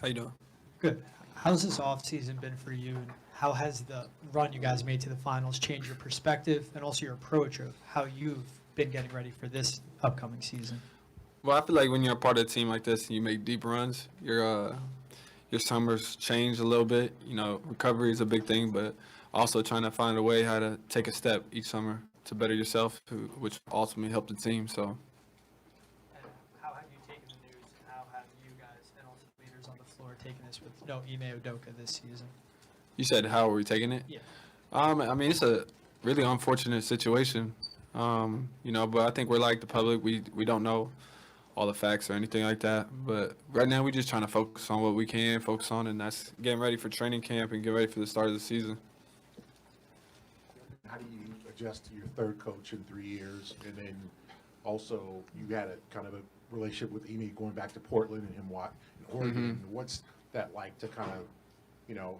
How you doing? Good. How's this offseason been for you, and how has the run you guys made to the finals changed your perspective and also your approach of how you've been getting ready for this upcoming season? Well, I feel like when you're a part of a team like this and you make deep runs, your summers change a little bit. You know, recovery is a big thing, but also trying to find a way how to take a step each summer to better yourself, which ultimately help the team. So, And how have you taken the news, and how have you guys and also leaders on the floor taken this with no Ime Udoka this season? you said how are we taking it? Yeah. I mean, it's a really unfortunate situation. But I think we're like the public. We don't know all the facts or anything like that. But right now, we're just trying to focus on what we can focus on, and that's getting ready for training camp and get ready for the start of the season. How do you adjust to your third coach in 3 years? And then also you had a kind of a relationship with Emi going back to Portland and him in Oregon. Mm-hmm. What's that like to kind of,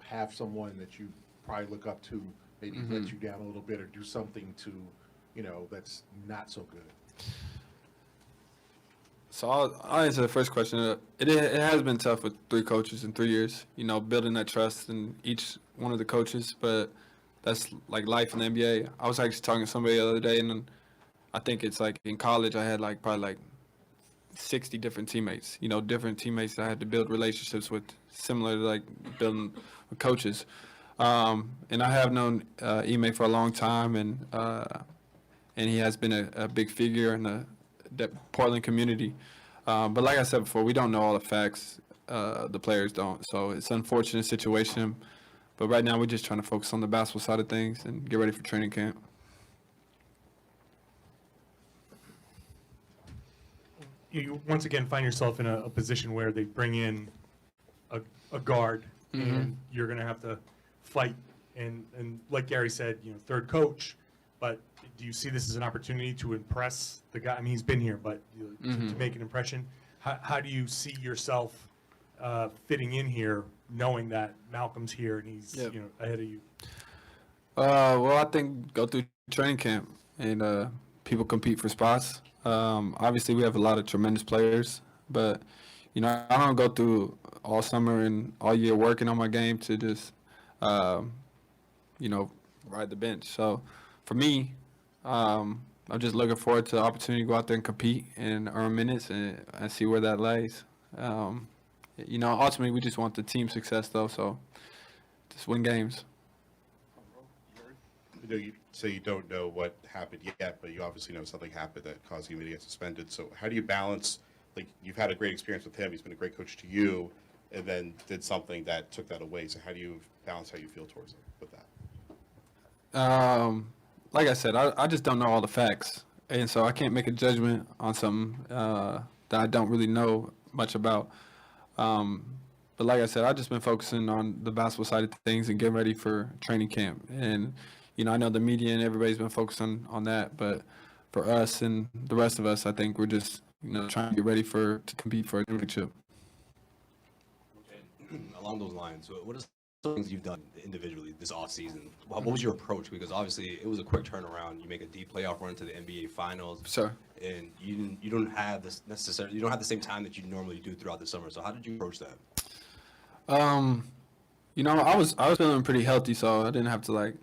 have someone that you probably look up to maybe let you down a little bit or do something to, that's not so good? So I'll answer the first question. It has been tough with 3 coaches in 3 years, building that trust in each one of the coaches. But that's like life in the NBA. I was actually talking to somebody the other day, and then I think it's like in college I had probably 60 different teammates, different teammates that I had to build relationships with, similar to building with coaches. And I have known Ime for a long time, and he has been a big figure in the Portland community. But like I said before, we don't know all the facts. The players don't. So it's an unfortunate situation. But right now we're just trying to focus on the basketball side of things and get ready for training camp. You once again find yourself in a position where they bring in a guard, and you're going to have to fight. And like Gary said, third coach. But do you see this as an opportunity to impress the guy? I mean, he's been here, but to make an impression. How do you see yourself fitting in here, knowing that Malcolm's here and he's ahead of you? Well, I think go through training camp and people compete for spots. Obviously, we have a lot of tremendous players, but I don't go through all summer and all year working on my game to just ride the bench. So for me, I'm just looking forward to the opportunity to go out there and compete and earn minutes and see where that lays. Ultimately, we just want the team success, though, so just win games. You say you don't know what happened yet, but you obviously know something happened that caused him to get suspended. So how do you balance, you've had a great experience with him, he's been a great coach to you, and then did something that took that away. So how do you balance how you feel towards it with that? Like I said, I just don't know all the facts, and so I can't make a judgment on something that I don't really know much about. But like I said, I've just been focusing on the basketball side of things and getting ready for training camp. And, I know the media and everybody's been focusing on that, but for us and the rest of us, I think we're just, trying to get ready to compete for a championship. Along those lines, what are some things you've done individually this offseason? What was your approach? Because obviously it was a quick turnaround. You make a deep playoff run to the NBA Finals. Sure. And you don't have this necessarily. You don't have the same time that you normally do throughout the summer. So how did you approach that? I was feeling pretty healthy, so I didn't have to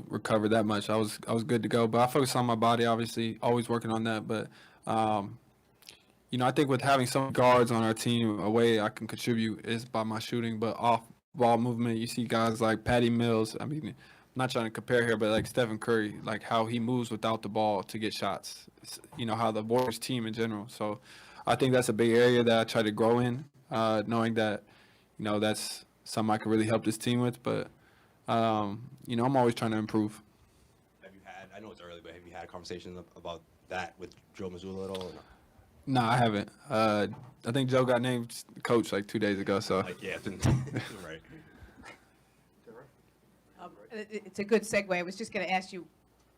recover that much. I was good to go, but I focused on my body, obviously, always working on that. But I think with having some guards on our team, a way I can contribute is by my shooting, but off ball movement. You see guys like Patty Mills. I mean, I'm not trying to compare here, but like Stephen Curry, like how he moves without the ball to get shots. How the Warriors team in general. So I think that's a big area that I try to grow in, knowing that, that's something I can really help this team with. But, I'm always trying to improve. Have you had? I know it's early, but have you had a conversation about that with Joe Mazzulla at all? Or no? No, I haven't. I think Joe got named coach 2 days ago. So Yeah, right. It's a good segue. I was just going to ask you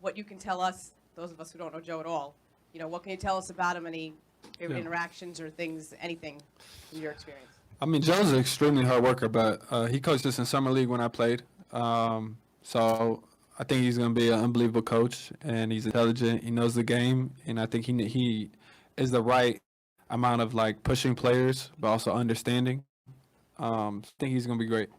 what you can tell us, those of us who don't know Joe at all. What can you tell us about him? Any favorite interactions or things, anything from your experience? I mean, Joe's an extremely hard worker, but he coached us in summer league when I played. So I think he's going to be an unbelievable coach, and he's intelligent. He knows the game, and I think he is the right amount of pushing players, but also understanding. think he's gonna be great.